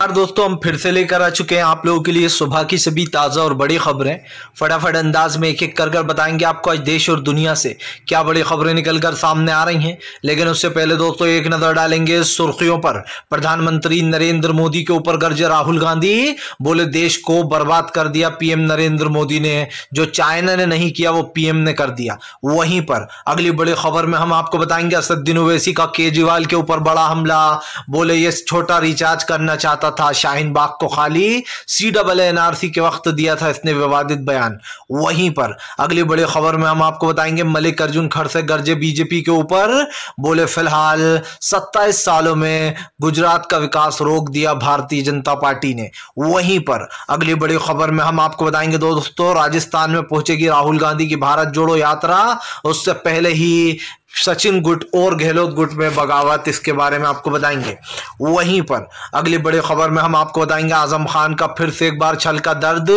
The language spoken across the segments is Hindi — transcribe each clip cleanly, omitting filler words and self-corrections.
यार दोस्तों, हम फिर से लेकर आ चुके हैं आप लोगों के लिए सुबह की सभी ताज़ा और बड़ी खबरें। फटाफट अंदाज में एक एक कर बताएंगे आपको आज देश और दुनिया से क्या बड़ी खबरें निकलकर सामने आ रही हैं। लेकिन उससे पहले दोस्तों एक नज़र डालेंगे सुर्खियों पर। प्रधानमंत्री नरेंद्र मोदी के ऊपर गरजे राहुल गांधी, बोले देश को बर्बाद कर दिया पीएम नरेंद्र मोदी ने, जो चाइना ने नहीं किया वो पीएम ने कर दिया। वहीं पर अगली बड़ी खबर में हम आपको बताएंगे असदुद्दीन ओवैसी का केजरीवाल के ऊपर बड़ा हमला। बोले ये छोटा रिचार्ज करना चाहता था, शाहीन बाग को खाली CAA-NRC के वक्त दिया था इसने विवादित बयान। वहीं पर अगली बड़ी खबर में हम आपको बताएंगे मल्लिकार्जुन खड़से गरजे बीजेपी के ऊपर, बोले फिलहाल 27 सालों में गुजरात का विकास रोक दिया भारतीय जनता पार्टी ने। वहीं पर अगली बड़ी खबर में हम आपको बताएंगे दोस्तों राजस्थान में पहुंचेगी राहुल गांधी की भारत जोड़ो यात्रा। उससे पहले ही सचिन गुट और गहलोत गुट में बगावत, इसके बारे में आपको बताएंगे। वहीं पर अगली बड़ी खबर में हम आपको बताएंगे आजम खान का फिर से एक बार छल का दर्द।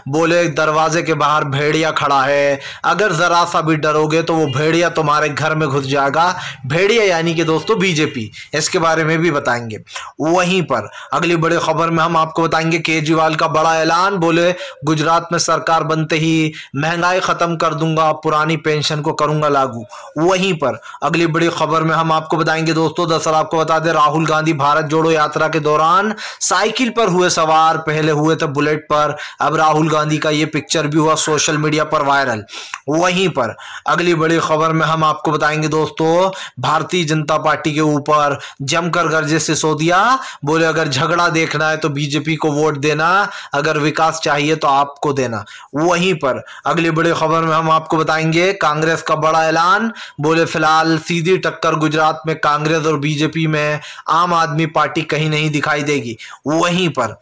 बोले दरवाजे के बाहर भेड़िया खड़ा है, अगर जरा सा भी डरोगे तो वो भेड़िया तुम्हारे घर में घुस जाएगा। भेड़िया यानी कि दोस्तों बीजेपी, इसके बारे में भी बताएंगे। वहीं पर अगली बड़ी खबर में हम आपको बताएंगे केजरीवाल का बड़ा ऐलान। बोले गुजरात में सरकार बनते ही महंगाई खत्म कर दूंगा, पुरानी पेंशन को करूंगा लागू। वहीं पर अगली बड़ी खबर में हम आपको बताएंगे दोस्तों, दरअसल आपको बता दें राहुल गांधी भारत जोड़ो यात्रा के दौरान साइकिल पर हुए सवार, पहले हुए थे बुलेट पर, अब राहुल गांधी का ये पिक्चर भी हुआ सोशल मीडिया पर वायरल। वहीं पर अगली बड़ी खबर में हम आपको बताएंगे दोस्तों भारतीय जनता पार्टी के ऊपर जमकर गरजे सिसोदिया। बोले अगर झगड़ा देखना है तो बीजेपी को वोट देना, अगर विकास चाहिए तो आपको देना। वहीं पर अगली बड़ी खबर में हम आपको बताएंगे कांग्रेस का बड़ा ऐलान। बोले फिलहाल सीधी टक्कर गुजरात में कांग्रेस और बीजेपी में, आम आदमी पार्टी कहीं नहीं दिखाई देगी। वहीं पर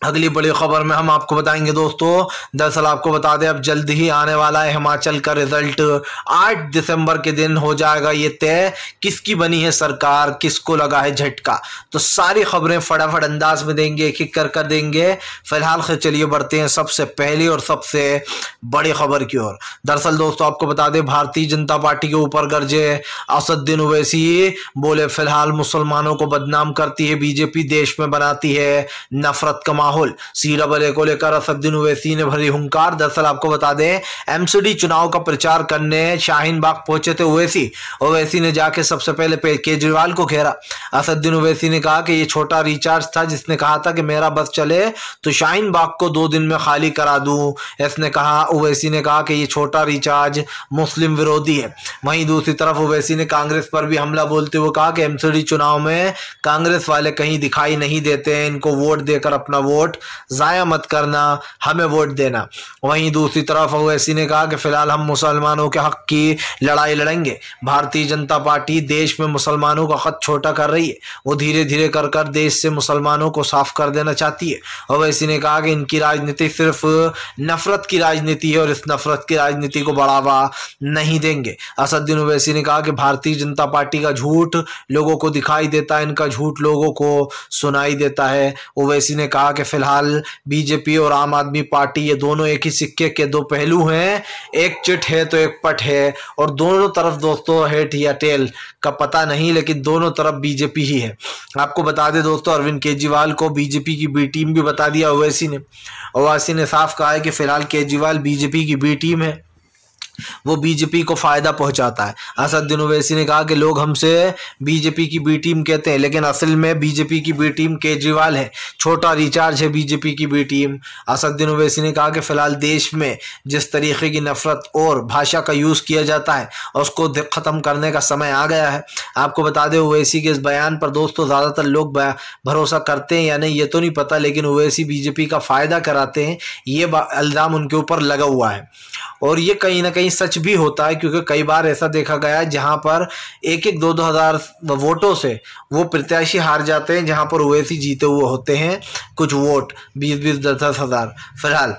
अगली बड़ी खबर में हम आपको बताएंगे दोस्तों, दरअसल आपको बता दें अब जल्द ही आने वाला है हिमाचल का रिजल्ट। 8 दिसंबर के दिन हो जाएगा ये तय किसकी बनी है सरकार, किसको लगा है झटका। तो सारी खबरें फटाफट अंदाज में देंगे, एक एक कर देंगे। फिलहाल चलिए बढ़ते हैं सबसे पहली और सबसे बड़ी खबर की ओर। दरअसल दोस्तों आपको बता दें भारतीय जनता पार्टी के ऊपर गरजे असदुद्दीन ओवैसी। बोले फिलहाल मुसलमानों को बदनाम करती है बीजेपी, देश में बनाती है नफरत का माहौल। CAA को लेकर असदुद्दीन ओवैसी ने भरी हुंकार। दरअसल आपको बता दें MCD चुनाव का प्रचार करने शाहीन बाग पहुंचे थे ओवैसी ने जाके सबसे पहले केजरीवाल को घेरा। असदुद्दीन ओवैसी ने कहा कि ये छोटा रिचार्ज था, जिसने कहा था कि मेरा बस चले तो शाहीन बाग को 2 दिन में खाली करा दूं। इसने कहा, ओवैसी ने कहा कि ये छोटा रिचार्ज मुस्लिम विरोधी है। वहीं दूसरी तरफ ओवैसी ने कांग्रेस पर भी हमला बोलते हुए कहा कि MCD चुनाव में कांग्रेस वाले कहीं दिखाई नहीं देते हैं, इनको वोट देकर अपना वोट जाया मत करना, हमें वोट देना। वहीं दूसरी तरफ ओवैसी ने कहा कि फिलहाल हम मुसलमानों के हक की लड़ाई लड़ेंगे। भारतीय जनता पार्टी देश में मुसलमानों का खत छोटा कर रही है, वो धीरे धीरे कर देश से मुसलमानों को साफ कर देना चाहती है। ओवैसी ने कहा कि इनकी राजनीति सिर्फ नफरत की राजनीति है और इस नफरत की राजनीति को बढ़ावा नहीं देंगे। असदुद्दीन ओवैसी ने कहा कि भारतीय जनता पार्टी का झूठ लोगों को दिखाई देता है, इनका झूठ लोगों को सुनाई देता है। ओवैसी ने कहा कि फिलहाल बीजेपी और आम आदमी पार्टी ये दोनों एक ही सिक्के के 2 पहलू हैं, एक चिट है तो एक पट है, और दोनों तरफ दोस्तों हेड या टेल का पता नहीं, लेकिन दोनों तरफ बीजेपी ही है। आपको बता दें दोस्तों अरविंद केजरीवाल को बीजेपी की बी टीम भी बता दिया ओवैसी ने साफ कहा है कि फिलहाल केजरीवाल बीजेपी की बी टीम है, वो बीजेपी को फायदा पहुंचाता है। असदुद्दीन ओवैसी ने कहा कि लोग हमसे बीजेपी की बी टीम कहते हैं, लेकिन असल में बीजेपी की बी टीम केजरीवाल है, छोटा रिचार्ज है बीजेपी की बी टीम। असदुद्दीन ओवैसी ने कहा कि फिलहाल देश में जिस तरीके की नफरत और भाषा का यूज किया जाता है उसको खत्म करने का समय आ गया है। आपको बता दें ओवैसी के इस बयान पर दोस्तों ज्यादातर लोग भरोसा करते हैं या नहीं ये तो नहीं पता, लेकिन ओवैसी बीजेपी का फायदा कराते हैं, ये इल्जाम उनके ऊपर लगा हुआ है। और ये कहीं ना कहीं सच भी होता है, क्योंकि कई बार ऐसा देखा गया है जहां पर 1-2 हज़ार वोटों से वो प्रत्याशी हार जाते हैं, जहां पर ओवैसी जीते हुए होते हैं कुछ वोट 20-10 हज़ार। फिलहाल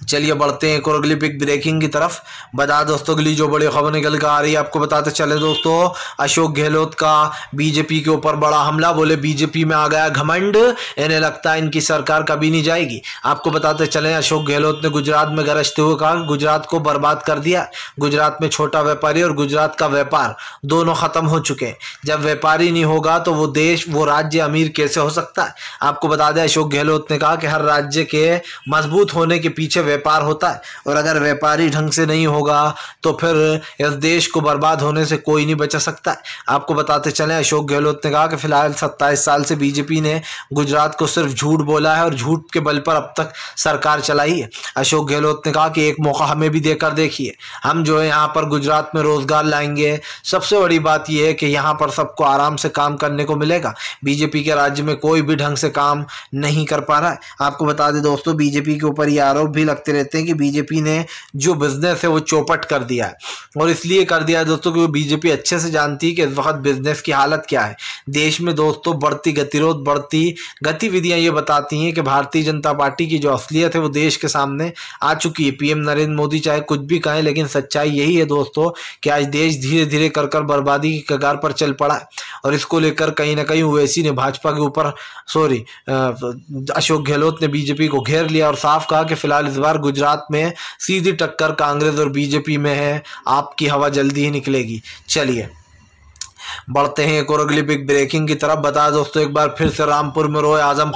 चलिए बढ़ते हैं एक और अगली बिग ब्रेकिंग की तरफ। बता दोस्तों अगली जो बड़ी खबर निकल कर आ रही है आपको बताते चले दोस्तों, अशोक गहलोत का बीजेपी के ऊपर बड़ा हमला। बोले बीजेपी में आ गया घमंड, इन्हें लगता है इनकी सरकार कभी नहीं जाएगी। आपको बताते चले अशोक गहलोत ने गुजरात में गरजते हुए कहा गुजरात को बर्बाद कर दिया। गुजरात में छोटा व्यापारी और गुजरात का व्यापार दोनों खत्म हो चुके हैं। जब व्यापारी नहीं होगा तो वो देश वो राज्य अमीर कैसे हो सकता है। आपको बता दें अशोक गहलोत ने कहा कि हर राज्य के मजबूत होने के पीछे व्यापार होता है, और अगर व्यापारी ढंग से नहीं होगा तो फिर इस देश को बर्बाद होने से कोई नहीं बचा सकता है। आपको बताते चलें अशोक गहलोत ने कहा कि फिलहाल 27 साल से बीजेपी ने गुजरात को सिर्फ झूठ बोला है और झूठ के बल पर अब तक सरकार चलाई है। अशोक गहलोत ने कहा कि एक मौका हमें भी देकर देखिए, हम जो है यहाँ पर गुजरात में रोजगार लाएंगे। सबसे बड़ी बात यह है कि यहाँ पर सबको आराम से काम करने को मिलेगा। बीजेपी के राज्य में कोई भी ढंग से काम नहीं कर पा रहा है। आपको बता दें दोस्तों बीजेपी के ऊपर ये आरोप भी लगते रहते हैं कि बीजेपी ने जो बिजनेस है वो चौपट कर दिया है, और इसलिए कर दिया है दोस्तों कि बीजेपी अच्छे से जानती है कि इस वक्त बिजनेस की हालत क्या है। देश में दोस्तों बढ़ती गतिरोध, बढ़ती गतिविधियां ये बताती हैं कि भारतीय जनता पार्टी की जो असलियत है वो देश के सामने आ चुकी है। पीएम नरेंद्र मोदी चाहे कुछ भी कहें, लेकिन सच्चाई यही है दोस्तों कि आज देश धीरे धीरे कर बर्बादी की कगार पर चल पड़ा है। और इसको लेकर कहीं ना कहीं ओवैसी ने भाजपा के ऊपर अशोक गहलोत ने बीजेपी को घेर लिया और साफ कहा कि फिलहाल इस बार गुजरात में सीधी टक्कर कांग्रेस और बीजेपी में है, आपकी हवा जल्दी ही निकलेगी। चलिए बढ़ते हैं एक और अगली बिग ब्रेकिंग की तरफ। बता दोस्तों एक बार फिर से रामपुर में रोए आजम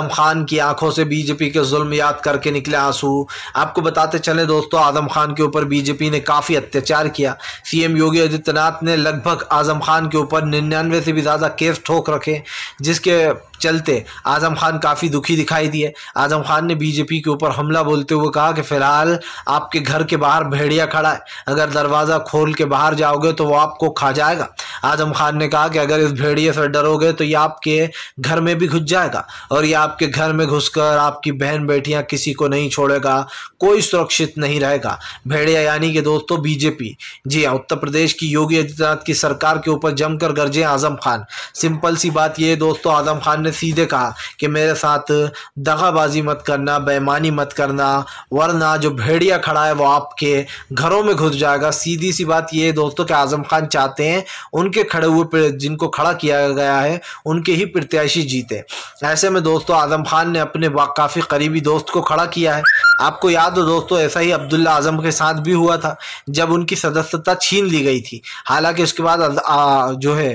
खान की आंखों से बीजेपी के जुल्म याद करके निकले आंसू। आपको बताते चले दोस्तों आजम खान के ऊपर बीजेपी ने काफी अत्याचार किया। सीएम योगी आदित्यनाथ ने लगभग आजम खान के ऊपर 99 से भी ज्यादा केस ठोक रखे, जिसके चलते आजम खान काफ़ी दुखी दिखाई दिए। आजम खान ने बीजेपी के ऊपर हमला बोलते हुए कहा कि फिलहाल आपके घर के बाहर भेड़िया खड़ा है, अगर दरवाज़ा खोल के बाहर जाओगे तो वो आपको खा जाएगा। आजम खान ने कहा कि अगर इस भेड़िए से डरोगे तो ये आपके घर में भी घुस जाएगा, और ये आपके घर में घुसकर आपकी बहन बेटियां किसी को नहीं छोड़ेगा, कोई सुरक्षित नहीं रहेगा। भेड़िया यानी कि दोस्तों बीजेपी। जी हाँ, उत्तर प्रदेश की योगी आदित्यनाथ की सरकार के ऊपर जमकर गरजे आजम खान। सिंपल सी बात ये दोस्तों, आजम खान सीधे कहा कि मेरे साथ दगाबाजी मत करना, बेईमानी मत करना, वरना जो भेड़िया खड़ा है वो आपके घरों में घुस जाएगा। सीधी सी बात ये है दोस्तों कि आजम खान चाहते हैं उनके खड़े हुए जिनको खड़ा किया गया है उनके ही प्रत्याशी जीते। ऐसे में दोस्तों आजम खान ने अपने काफी करीबी दोस्त को खड़ा किया है। आपको याद हो दोस्तों ऐसा ही अब्दुल्ला आजम के साथ भी हुआ था जब उनकी सदस्यता छीन ली गई थी। हालांकि उसके बाद जो है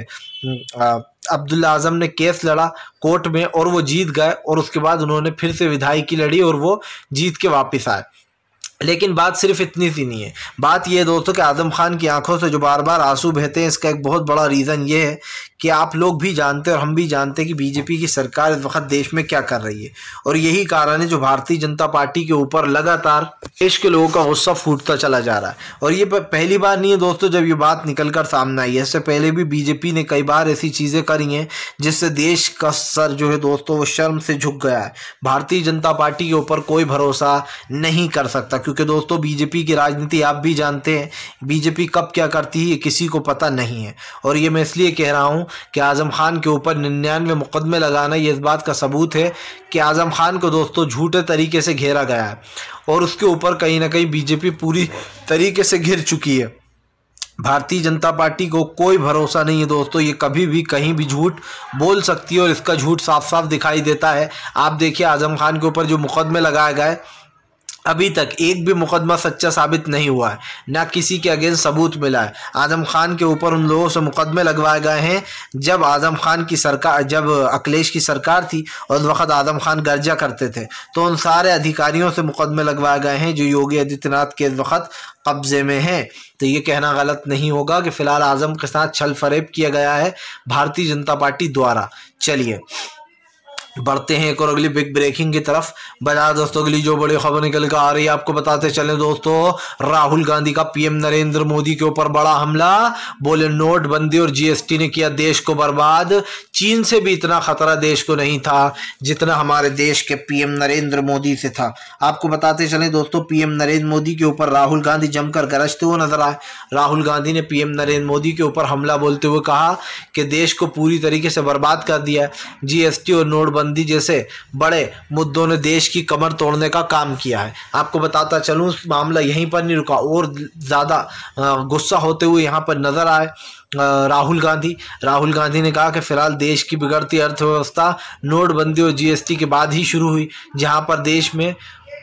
अब्दुल्ला आजम ने केस लड़ा कोर्ट में और वो जीत गए, और उसके बाद उन्होंने फिर से विधायकी लड़ी और वो जीत के वापस आए। लेकिन बात सिर्फ इतनी सी नहीं है, बात यह है दोस्तों कि आजम खान की आंखों से जो बार बार आंसू बहते हैं इसका एक बहुत बड़ा रीज़न ये है कि आप लोग भी जानते हैं और हम भी जानते हैं कि बीजेपी की सरकार इस वक्त देश में क्या कर रही है, और यही कारण है जो भारतीय जनता पार्टी के ऊपर लगातार देश के लोगों का गुस्सा फूटता चला जा रहा है। और ये पहली बार नहीं है दोस्तों जब ये बात निकल कर सामने आई है। इससे पहले भी बीजेपी ने कई बार ऐसी चीज़ें करी हैं जिससे देश का सर जो है दोस्तों वो शर्म से झुक गया है। भारतीय जनता पार्टी के ऊपर कोई भरोसा नहीं कर सकता, क्योंकि दोस्तों बीजेपी की राजनीति आप भी जानते हैं, बीजेपी कब क्या करती है किसी को पता नहीं है। और ये मैं इसलिए कह रहा हूँ कि आजम खान के ऊपर 99 मुकदमे लगाना ये इस बात का सबूत है कि आजम खान को दोस्तों झूठे तरीके से घेरा गया है, और उसके ऊपर कहीं ना कहीं बीजेपी पूरी तरीके से घिर चुकी है। भारतीय जनता पार्टी को कोई भरोसा नहीं है दोस्तों, ये कभी भी कहीं भी झूठ बोल सकती है, और इसका झूठ साफ साफ दिखाई देता है। आप देखिए आजम खान के ऊपर जो मुकदमे लगाए गए अभी तक एक भी मुकदमा सच्चा साबित नहीं हुआ है, ना किसी के अगेंस्ट सबूत मिला है। आजम खान के ऊपर उन लोगों से मुकदमे लगवाए गए हैं जब आजम खान की सरकार, जब अखिलेश की सरकार थी और उस वक्त आजम खान गर्जा करते थे, तो उन सारे अधिकारियों से मुकदमे लगवाए गए हैं जो योगी आदित्यनाथ के वक्त कब्जे में हैं। तो ये कहना गलत नहीं होगा कि फिलहाल आजम के साथ छल फरेब किया गया है भारतीय जनता पार्टी द्वारा। चलिए बढ़ते हैं एक और अगली बिग ब्रेकिंग की तरफ। बता दोस्तों अगली जो बड़ी खबर निकल कर आ रही है आपको बताते चले दोस्तों, राहुल गांधी का पीएम नरेंद्र मोदी के ऊपर बड़ा हमला। बोले नोटबंदी और जीएसटी ने किया देश को बर्बाद। चीन से भी इतना खतरा देश को नहीं था जितना हमारे देश के पीएम नरेंद्र मोदी से था। आपको बताते चलें दोस्तों, पीएम नरेंद्र मोदी के ऊपर राहुल गांधी जमकर गरजते हुए नजर आए। राहुल गांधी ने पीएम नरेंद्र मोदी के ऊपर हमला बोलते हुए कहा कि देश को पूरी तरीके से बर्बाद कर दिया है। जीएसटी और नोटबंदी जैसे बड़े मुद्दों ने देश की कमर तोड़ने का काम किया है। आपको बताता चलूं, मामला यहीं पर नहीं रुका, और ज़्यादा गुस्सा होते हुए यहाँ पर नजर आए राहुल गांधी ने कहा कि फिलहाल देश की बिगड़ती अर्थव्यवस्था नोटबंदी और जीएसटी के बाद ही शुरू हुई, जहां पर देश में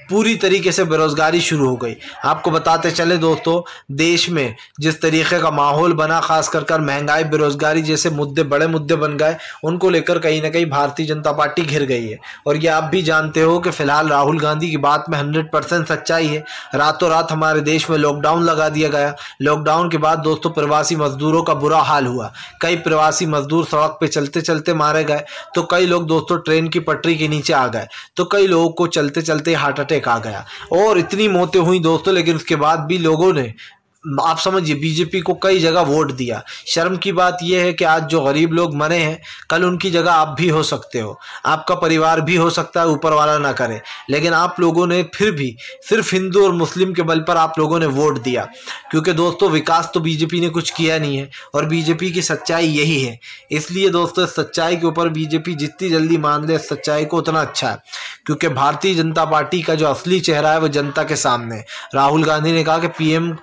पूरी तरीके से बेरोजगारी शुरू हो गई। आपको बताते चले दोस्तों, देश में जिस तरीके का माहौल बना, खास कर महंगाई, बेरोजगारी जैसे मुद्दे बड़े मुद्दे बन गए, उनको लेकर कहीं ना कहीं भारतीय जनता पार्टी घिर गई है। और ये आप भी जानते हो कि फिलहाल राहुल गांधी की बात में 100% सच्चाई है। रातों रात हमारे देश में लॉकडाउन लगा दिया गया। लॉकडाउन के बाद दोस्तों प्रवासी मजदूरों का बुरा हाल हुआ। कई प्रवासी मजदूर सड़क पे चलते चलते मारे गए, तो कई लोग दोस्तों ट्रेन की पटरी के नीचे आ गए, तो कई लोगों को चलते चलते हार्ट अटैक आ गया, और इतनी मौतें हुई दोस्तों। लेकिन उसके बाद भी लोगों ने, आप समझिए, बीजेपी को कई जगह वोट दिया। शर्म की बात यह है कि आज जो गरीब लोग मरे हैं, कल उनकी जगह आप भी हो सकते हो, आपका परिवार भी हो सकता है, ऊपर वाला ना करे। लेकिन आप लोगों ने फिर भी सिर्फ हिंदू और मुस्लिम के बल पर आप लोगों ने वोट दिया, क्योंकि दोस्तों विकास तो बीजेपी ने कुछ किया नहीं है, और बीजेपी की सच्चाई यही है। इसलिए दोस्तों सच्चाई के ऊपर बीजेपी जितनी जल्दी मान ले सच्चाई को, उतना अच्छा है, क्योंकि भारतीय जनता पार्टी का जो असली चेहरा है वो जनता के सामने है। राहुल गांधी ने कहा कि पीएम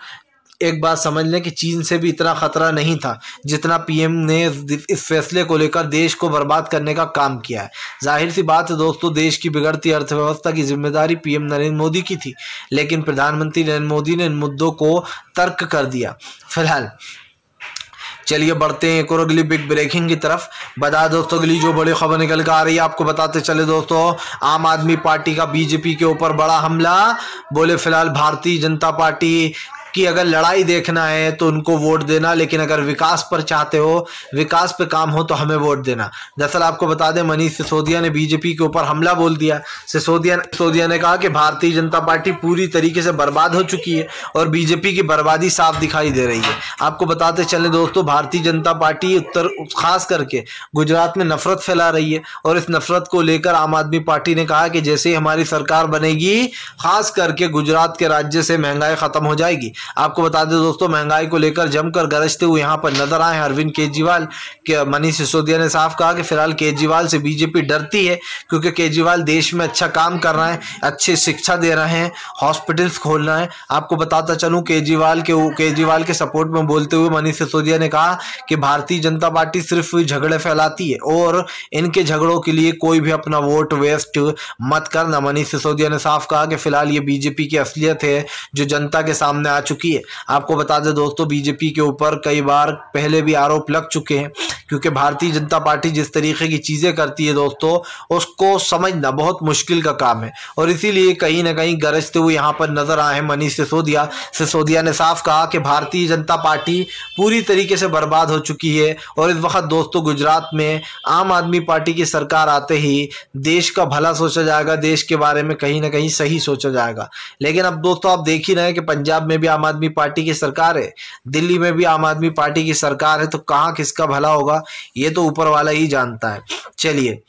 एक बात समझ लें कि चीन से भी इतना खतरा नहीं था जितना पीएम ने इस फैसले को लेकर देश को बर्बाद करने का काम किया है। जाहिर सी बात है दोस्तों, देश की बिगड़ती अर्थव्यवस्था की जिम्मेदारी पीएम नरेंद्र मोदी की थी, लेकिन प्रधानमंत्री नरेंद्र मोदी ने इन मुद्दों को तर्क कर दिया। फिलहाल चलिए बढ़ते हैं एक और अगली बिग ब्रेकिंग की तरफ। बता दोस्तों अगली जो बड़ी खबर निकल कर आ रही है, आपको बताते चले दोस्तों, आम आदमी पार्टी का बीजेपी के ऊपर बड़ा हमला। बोले फिलहाल भारतीय जनता पार्टी कि अगर लड़ाई देखना है तो उनको वोट देना, लेकिन अगर विकास पर चाहते हो, विकास पे काम हो, तो हमें वोट देना। दरअसल आपको बता दें, मनीष सिसोदिया ने बीजेपी के ऊपर हमला बोल दिया। सिसोदिया ने कहा कि भारतीय जनता पार्टी पूरी तरीके से बर्बाद हो चुकी है और बीजेपी की बर्बादी साफ दिखाई दे रही है। आपको बताते चले दोस्तों, भारतीय जनता पार्टी उत्तर खास करके गुजरात में नफरत फैला रही है, और इस नफरत को लेकर आम आदमी पार्टी ने कहा कि जैसे हमारी सरकार बनेगी, खास करके गुजरात के राज्य से महंगाई खत्म हो जाएगी। आपको बता दें दोस्तों, महंगाई को लेकर जमकर गरजते हुए यहां पर नजर आए अरविंद केजरीवाल। के मनीष सिसोदिया ने साफ कहा कि फिलहाल केजरीवाल से बीजेपी डरती है, क्योंकि केजरीवाल देश में अच्छा काम कर रहे हैं, अच्छी शिक्षा दे रहे हैं, हॉस्पिटल्स खोल रहे हैं। आपको बताता चलूं, केजरीवाल के सपोर्ट में बोलते हुए मनीष सिसोदिया ने कहा कि भारतीय जनता पार्टी सिर्फ झगड़े फैलाती है, और इनके झगड़ों के लिए कोई भी अपना वोट वेस्ट मत करना। मनीष सिसोदिया ने साफ कहा कि फिलहाल ये बीजेपी की असलियत है जो जनता के सामने आ चुकी है। आपको बता दें दोस्तों, बीजेपी के ऊपर कई बार पहले भी आरोप लग चुके हैं, क्योंकि भारतीय जनता पार्टी जिस तरीके की चीजें करती है दोस्तों, उसको समझना बहुत मुश्किल का काम है, और इसीलिए कहीं ना कहीं गरजते हुए यहाँ पर नजर आए हैं मनीष सिसोदिया ने साफ कहा कि भारतीय जनता पार्टी पूरी तरीके से बर्बाद हो चुकी है, और इस वक्त दोस्तों गुजरात में आम आदमी पार्टी की सरकार आते ही देश का भला सोचा जाएगा, देश के बारे में कहीं ना कहीं सही सोचा जाएगा। लेकिन अब दोस्तों आप देख ही रहे हैं कि पंजाब में भी आम आदमी पार्टी की सरकार है, दिल्ली में भी आम आदमी पार्टी की सरकार है, तो कहां किसका भला होगा ये तो ऊपर वाला ही जानता है। चलिए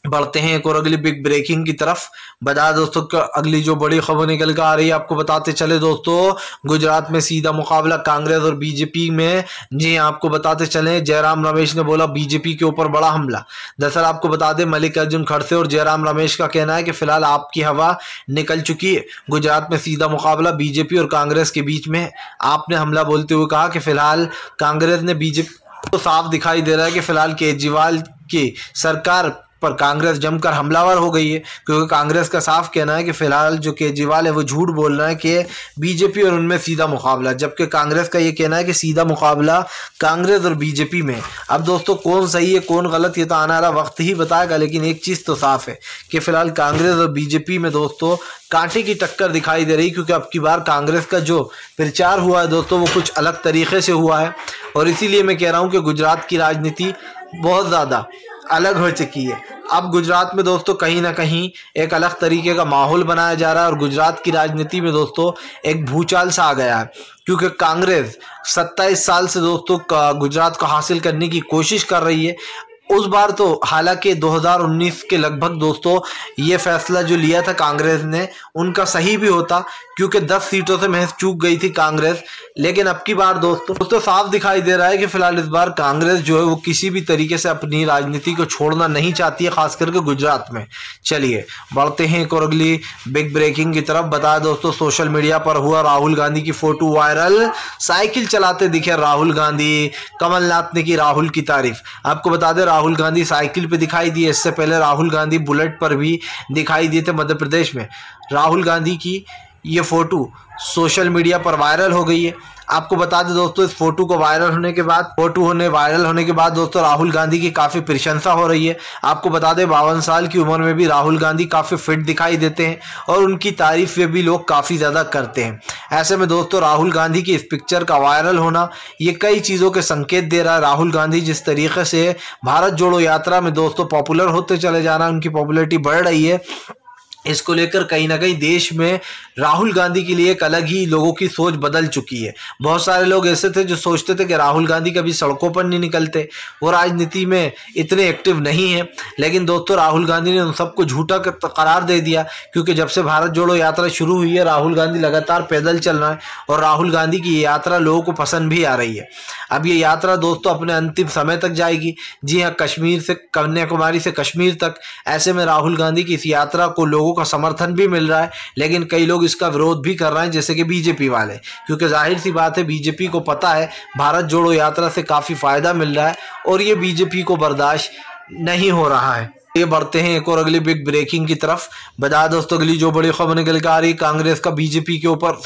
बढ़ते हैं एक और अगली बिग ब्रेकिंग की तरफ। बता दोस्तों अगली जो बड़ी खबर निकल कर आ रही है, आपको बताते चले दोस्तों, गुजरात में सीधा मुकाबला कांग्रेस और बीजेपी में। जी आपको बताते चले, जयराम रमेश ने बोला बीजेपी के ऊपर बड़ा हमला। दरअसल आपको बता दें, मल्लिकार्जुन खड़से और जयराम रमेश का कहना है कि फिलहाल आपकी हवा निकल चुकी है, गुजरात में सीधा मुकाबला बीजेपी और कांग्रेस के बीच में। आपने हमला बोलते हुए कहा कि फिलहाल कांग्रेस ने बीजेपी को साफ दिखाई दे रहा है कि फिलहाल केजरीवाल की सरकार पर कांग्रेस जमकर हमलावर हो गई है, क्योंकि कांग्रेस का साफ कहना है कि फिलहाल जो केजरीवाल है वो झूठ बोल रहा है कि बीजेपी और उनमें सीधा मुकाबला, जबकि कांग्रेस का ये कहना है कि सीधा मुकाबला कांग्रेस और बीजेपी में। अब दोस्तों कौन सही है कौन गलत ये तो आने वाला वक्त ही बताएगा, लेकिन एक चीज़ तो साफ है कि फिलहाल कांग्रेस और बीजेपी में दोस्तों कांटे की टक्कर दिखाई दे रही, क्योंकि अब की बार कांग्रेस का जो प्रचार हुआ है दोस्तों वो कुछ अलग तरीके से हुआ है, और इसीलिए मैं कह रहा हूँ कि गुजरात की राजनीति बहुत ज़्यादा अलग हो चुकी है। अब गुजरात में दोस्तों कहीं ना कहीं एक अलग तरीके का माहौल बनाया जा रहा है, और गुजरात की राजनीति में दोस्तों एक भूचाल सा आ गया है, क्योंकि कांग्रेस 27 साल से दोस्तों गुजरात को हासिल करने की कोशिश कर रही है, उस बार तो हालांकि 2019 के लगभग दोस्तों ये फैसला जो लिया था कांग्रेस ने उनका सही भी होता, क्योंकि 10 सीटों से महज चूक गई थी कांग्रेस। लेकिन अब की बार दोस्तों साफ दिखाई दे रहा है कि फिलहाल इस बार कांग्रेस जो है वो किसी भी तरीके से अपनी राजनीति को छोड़ना नहीं चाहती है, खास करके गुजरात में। चलिए बढ़ते हैं एक और अगली बिग ब्रेकिंग की तरफ। बताया दोस्तों सोशल मीडिया पर हुआ राहुल गांधी की फोटो वायरल, साइकिल चलाते दिखे राहुल गांधी, कमलनाथ ने की राहुल की तारीफ। आपको बता दें राहुल गांधी साइकिल पे दिखाई दिए, इससे पहले राहुल गांधी बुलेट पर भी दिखाई दिए थे मध्य प्रदेश में। राहुल गांधी की ये फोटो सोशल मीडिया पर वायरल हो गई है। आपको बता दें दोस्तों इस फोटो वायरल होने के बाद दोस्तों राहुल गांधी की काफी प्रशंसा हो रही है। आपको बता दें 52 साल की उम्र में भी राहुल गांधी काफी फिट दिखाई देते हैं और उनकी तारीफ भी लोग काफी ज्यादा करते हैं। ऐसे में दोस्तों राहुल गांधी की इस पिक्चर का वायरल होना ये कई चीजों के संकेत दे रहा है। राहुल गांधी जिस तरीके से भारत जोड़ो यात्रा में दोस्तों पॉपुलर होते चले जा रहा है, उनकी पॉपुलैरिटी बढ़ रही है, इसको लेकर कहीं ना कहीं देश में राहुल गांधी के लिए एक अलग ही लोगों की सोच बदल चुकी है। बहुत सारे लोग ऐसे थे जो सोचते थे कि राहुल गांधी कभी सड़कों पर नहीं निकलते, वो राजनीति में इतने एक्टिव नहीं है। लेकिन दोस्तों राहुल गांधी ने उन सबको झूठा करार दे दिया, क्योंकि जब से भारत जोड़ो यात्रा शुरू हुई है राहुल गांधी लगातार पैदल चल रहा है और राहुल गांधी की ये यात्रा लोगों को पसंद भी आ रही है। अब ये यात्रा दोस्तों अपने अंतिम समय तक जाएगी। जी हाँ, कश्मीर से कन्याकुमारी से कश्मीर तक। ऐसे में राहुल गांधी की इस यात्रा को लोगों का समर्थन भी मिल रहा है, लेकिन कई लोग इसका विरोध भी कर रहे हैं, जैसे कि बीजेपी वाले, क्योंकि जाहिर सी बात है बीजेपी को पता है भारत जोड़ो यात्रा से काफी फायदा मिल रहा है और ये बीजेपी को बर्दाश्त नहीं हो रहा है। ये बढ़ते हैं एक और अगली बिग ब्रेकिंग की तरफ। बता दोस्तों अगली जो बड़ी खबर निकल के आ रही, कांग्रेस का बीजेपी के ऊपर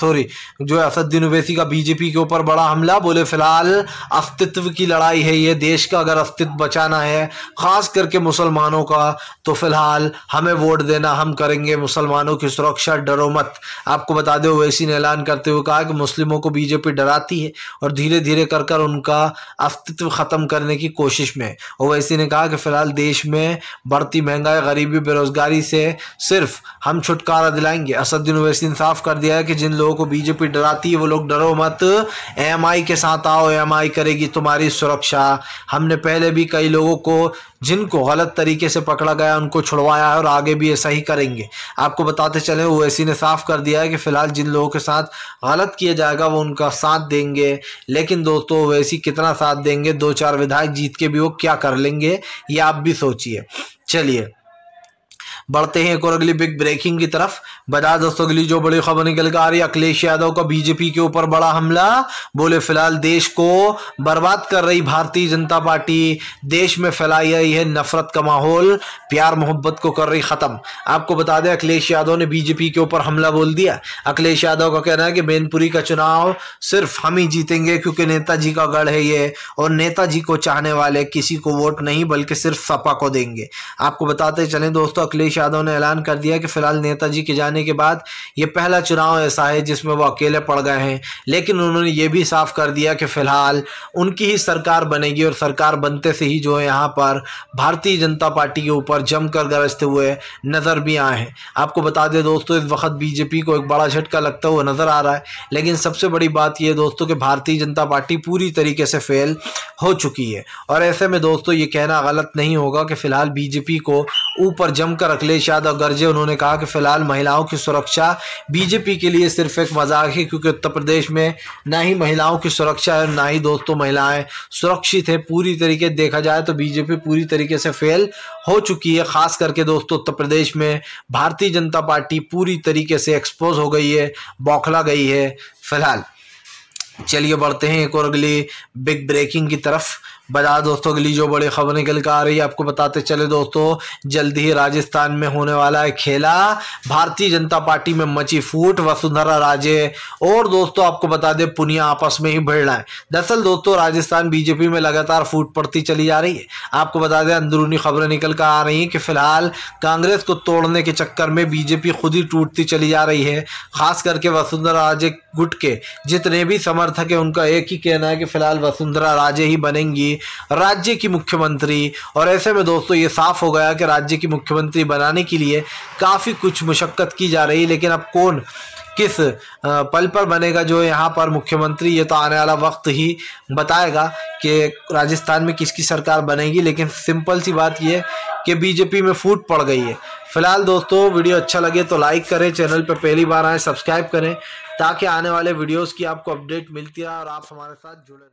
जो है असदुद्दीन ओवैसी का बीजेपी के ऊपर बड़ा हमला। बोले फिलहाल अस्तित्व की लड़ाई है ये, देश का अगर अस्तित्व बचाना है खास करके मुसलमानों का, तो फिलहाल हमें वोट देना, हम करेंगे मुसलमानों की सुरक्षा, डरो मत। आपको बता दें ओवैसी ने ऐलान करते हुए कहा कि मुस्लिमों को बीजेपी डराती है और धीरे धीरे कर कर उनका अस्तित्व खत्म करने की कोशिश में। ओवैसी ने कहा कि फिलहाल देश में बढ़ती महंगाई, गरीबी, बेरोजगारी से सिर्फ हम छुटकारा दिलाएंगे। असदुद्दीन ओवैसी ने साफ कर दिया है कि जिन लोगों को बीजेपी डराती है वो लोग डरो मत, एएमआई के साथ आओ, एएमआई करेगी तुम्हारी सुरक्षा। हमने पहले भी कई लोगों को जिनको गलत तरीके से पकड़ा गया उनको छुड़वाया है और आगे भी ऐसा ही करेंगे। आपको बताते चले ओवैसी ने साफ कर दिया है कि फिलहाल जिन लोगों के साथ गलत किया जाएगा वो उनका साथ देंगे। लेकिन दोस्तों ओवैसी कितना साथ देंगे, 2-4 विधायक जीत के भी वो क्या कर लेंगे, ये आप भी सोचिए। चलिए बढ़ते हैं एक और अगली बिग ब्रेकिंग की तरफ। बता दोस्तों अगली जो बड़ी खबर निकल कर आ रही है, अखिलेश यादव का बीजेपी के ऊपर बड़ा हमला। बोले फिलहाल देश को बर्बाद कर रही भारतीय जनता पार्टी, देश में फैलाई रही है नफरत का माहौल, प्यार मोहब्बत को कर रही खत्म। आपको बता दें अखिलेश यादव ने बीजेपी के ऊपर हमला बोल दिया। अखिलेश यादव का कहना है कि मैनपुरी का चुनाव सिर्फ हम ही जीतेंगे, क्योंकि नेताजी का गढ़ है ये और नेताजी को चाहने वाले किसी को वोट नहीं बल्कि सिर्फ सपा को देंगे। आपको बताते चलें दोस्तों अखिलेश यादव ने ऐलान कर दिया कि फिलहाल नेताजी के जाने के बाद ये पहला चुनाव ऐसा है जिसमें वो अकेले पड़ गए हैं। लेकिन उन्होंने ये भी साफ कर दिया कि फिलहाल उनकी ही सरकार बनेगी और सरकार बनते से ही जो है यहाँ पर भारतीय जनता पार्टी के ऊपर जमकर गरजते हुए नजर भी आए हैं। आपको बता दें दोस्तों इस वक्त बीजेपी को एक बड़ा झटका लगता हुआ नजर आ रहा है। लेकिन सबसे बड़ी बात यह दोस्तों कि भारतीय जनता पार्टी पूरी तरीके से फेल हो चुकी है और ऐसे में दोस्तों ये कहना गलत नहीं होगा कि फिलहाल बीजेपी को ऊपर जमकर अखिलेश यादव गरजे। उन्होंने कहा कि फिलहाल महिलाओं की सुरक्षा बीजेपी के लिए सिर्फ एक मजाक है, क्योंकि उत्तर प्रदेश में ना ही महिलाओं की सुरक्षा है ना ही दोस्तों महिलाएं सुरक्षित है। पूरी तरीके देखा जाए तो बीजेपी पूरी तरीके से फेल हो चुकी है। खास करके दोस्तों उत्तर प्रदेश में भारतीय जनता पार्टी पूरी तरीके से एक्सपोज हो गई है, बौखला गई है फिलहाल। चलिए बढ़ते हैं एक और अगली बिग ब्रेकिंग की तरफ। बता दोस्तों अगली जो बड़ी खबर निकल कर आ रही है, आपको बताते चले दोस्तों जल्दी ही राजस्थान में होने वाला है खेला। भारतीय जनता पार्टी में मची फूट, वसुंधरा राजे और दोस्तों आपको बता दें पुनिया आपस में ही भिड़ रहा है। दरअसल दोस्तों राजस्थान बीजेपी में लगातार फूट पड़ती चली जा रही है। आपको बता दें अंदरूनी खबरें निकल कर आ रही हैं कि फिलहाल कांग्रेस को तोड़ने के चक्कर में बीजेपी खुद ही टूटती चली जा रही है। खास करके वसुंधरा राजे गुट के जितने भी समर्थक है उनका एक ही कहना है कि फिलहाल वसुंधरा राजे ही बनेंगी राज्य की मुख्यमंत्री। और ऐसे में दोस्तों ये साफ हो गया कि राज्य की मुख्यमंत्री बनाने के लिए काफ़ी कुछ मुशक्कत की जा रही है। लेकिन अब कौन किस पल पर बनेगा जो यहाँ पर मुख्यमंत्री, ये तो आने वाला वक्त ही बताएगा कि राजस्थान में किसकी सरकार बनेगी। लेकिन सिंपल सी बात ये है कि बीजेपी में फूट पड़ गई है। फिलहाल दोस्तों, वीडियो अच्छा लगे तो लाइक करें, चैनल पर पहली बार आए सब्सक्राइब करें ताकि आने वाले वीडियोस की आपको अपडेट मिलती रहे और आप हमारे साथ जुड़े रहें।